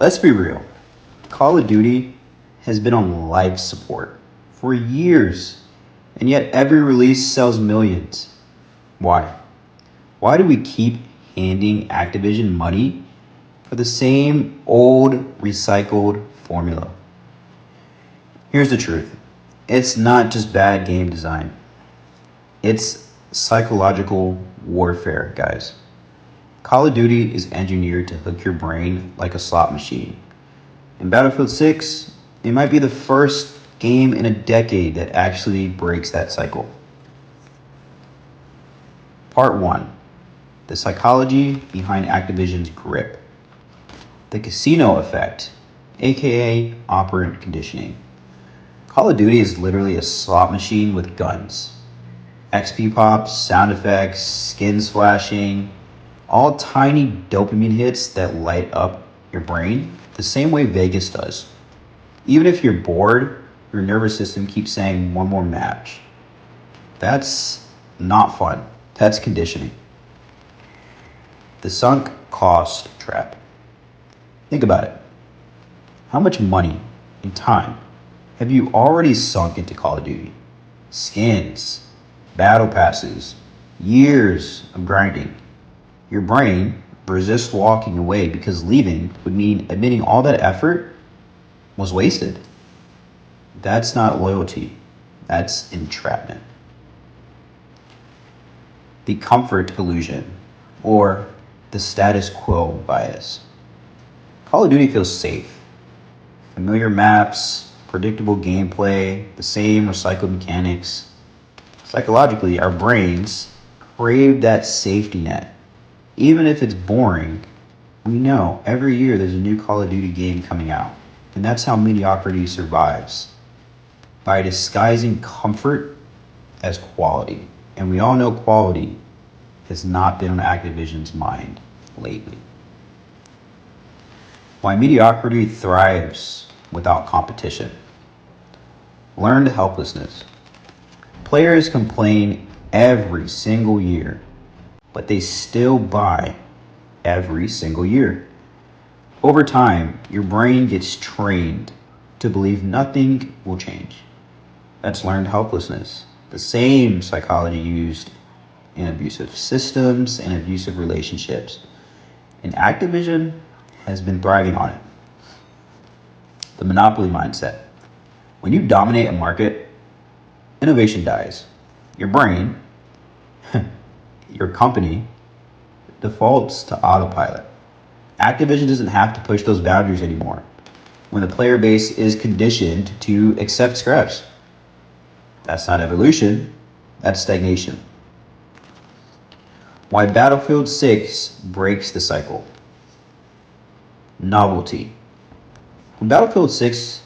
Let's be real. Call of Duty has been on life support for years, and yet every release sells millions. Why? Why do we keep handing Activision money for the same old recycled formula? Here's the truth. It's not just bad game design. It's psychological warfare, guys. Call of Duty is engineered to hook your brain like a slot machine. In Battlefield 6, it might be the first game in a decade that actually breaks that cycle. Part 1. The psychology behind Activision's grip. The casino effect, aka operant conditioning. Call of Duty is literally a slot machine with guns. XP pops, sound effects, skins flashing, all tiny dopamine hits that light up your brain the same way Vegas does. Even if you're bored, your nervous system keeps saying one more match. That's not fun. That's conditioning. The sunk cost trap. Think about it. How much money and time have you already sunk into Call of Duty? Skins, battle passes, years of grinding. Your brain resists walking away because leaving would mean admitting all that effort was wasted. That's not loyalty, that's entrapment. The comfort illusion, or the status quo bias. Call of Duty feels safe. Familiar maps, predictable gameplay, the same recycled mechanics. Psychologically, our brains crave that safety net. Even if it's boring, we know every year there's a new Call of Duty game coming out. And that's how mediocrity survives. By disguising comfort as quality. And we all know quality has not been on Activision's mind lately. Why mediocrity thrives without competition. Learned helplessness. Players complain every single year, but they still buy every single year. Over time, your brain gets trained to believe nothing will change. That's learned helplessness. The same psychology used in abusive systems and abusive relationships. And Activision has been thriving on it. The monopoly mindset. When you dominate a market, innovation dies. Your brain, your company, defaults to autopilot. Activision doesn't have to push those boundaries anymore when the player base is conditioned to accept scraps. That's not evolution, that's stagnation. Why Battlefield 6 breaks the cycle. Novelty. When Battlefield 6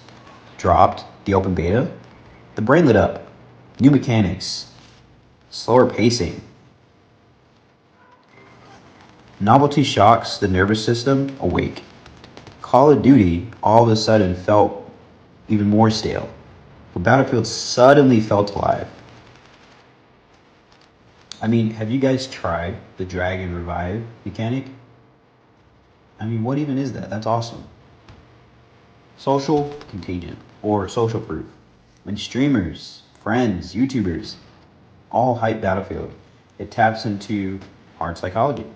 dropped the open beta, the brain lit up. New mechanics, slower pacing. Novelty shocks the nervous system awake. Call of Duty all of a sudden felt even more stale, but Battlefield suddenly felt alive. I mean, have you guys tried the drag and revive mechanic? I mean, what even is that? That's awesome. Social contagion or social proof. When streamers, friends, YouTubers all hype Battlefield, it taps into hard psychology.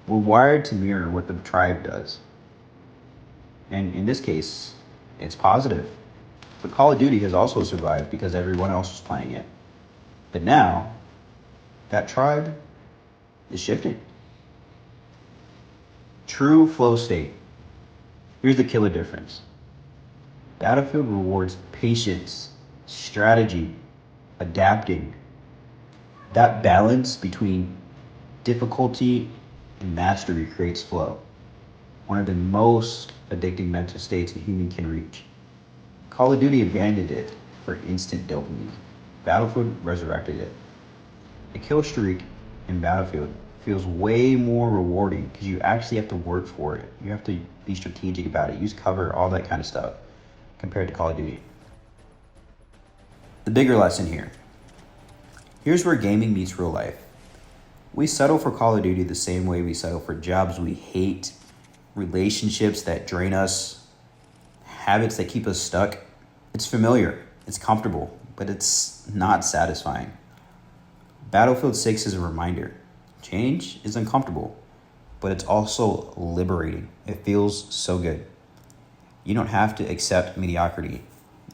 We're wired to mirror what the tribe does. And in this case, it's positive. But Call of Duty has also survived because everyone else was playing it. But now, that tribe is shifting. True flow state. Here's the killer difference. Battlefield rewards patience, strategy, adapting. That balance between difficulty and mastery creates flow. One of the most addicting mental states a human can reach. Call of Duty abandoned it for instant dopamine. Battlefield resurrected it. A kill streak in Battlefield feels way more rewarding because you actually have to work for it. You have to be strategic about it, use cover, all that kind of stuff, compared to Call of Duty. The bigger lesson here. Here's where gaming meets real life. We settle for Call of Duty the same way we settle for jobs we hate relationships that drain us, habits that keep us stuck. It's familiar, it's comfortable, but it's not satisfying. Battlefield 6 is a reminder. Change is uncomfortable, but it's also liberating. It feels so good. You don't have to accept mediocrity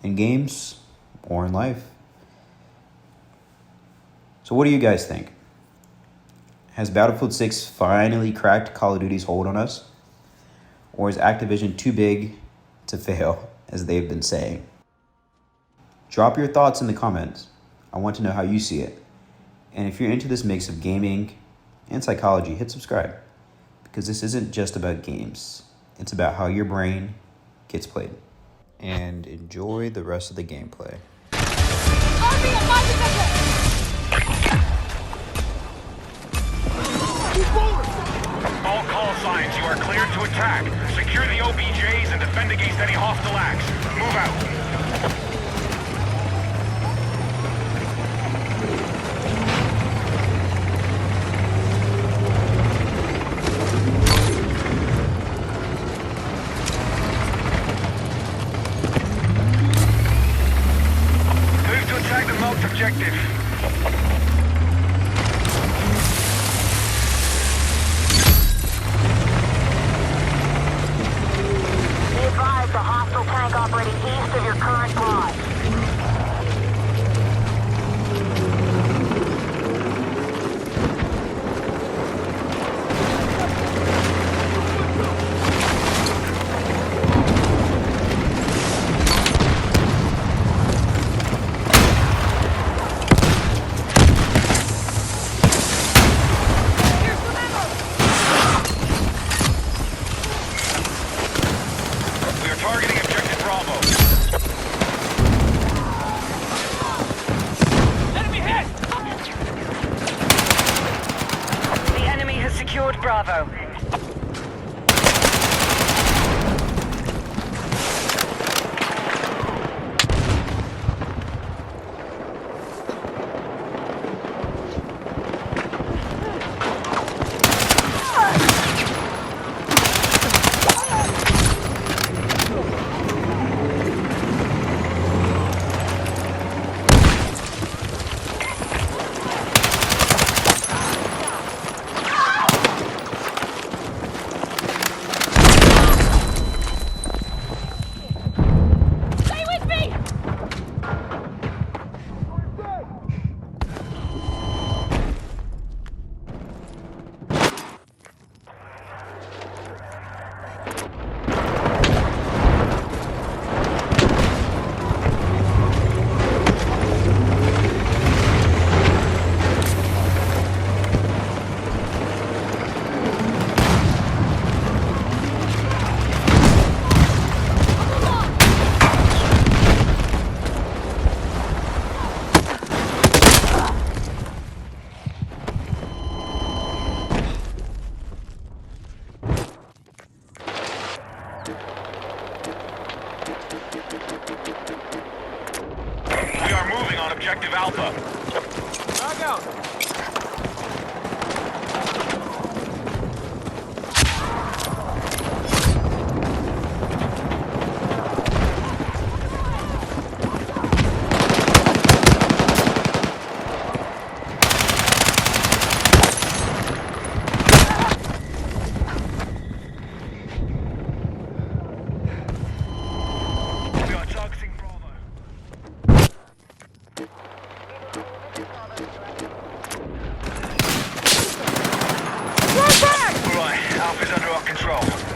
in games or in life. So what do you guys think? Has Battlefield 6 finally cracked Call of Duty's hold on us? Or is Activision too big to fail, as they've been saying? Drop your thoughts in the comments. I want to know how you see it. And if you're into this mix of gaming and psychology, hit subscribe. Because this isn't just about games. It's about how your brain gets played. And enjoy the rest of the gameplay. All call signs, you are cleared to attack. Secure the OBJs and defend against any hostile acts. Move out. Move to attack the marked objective. The hostile tank operating east of your current pod. Targeting objective Bravo. Enemy hit! The enemy has secured Bravo. We are moving on objective Alpha. Knock out. We are targeting Bravo. Right, Alpha's under our control.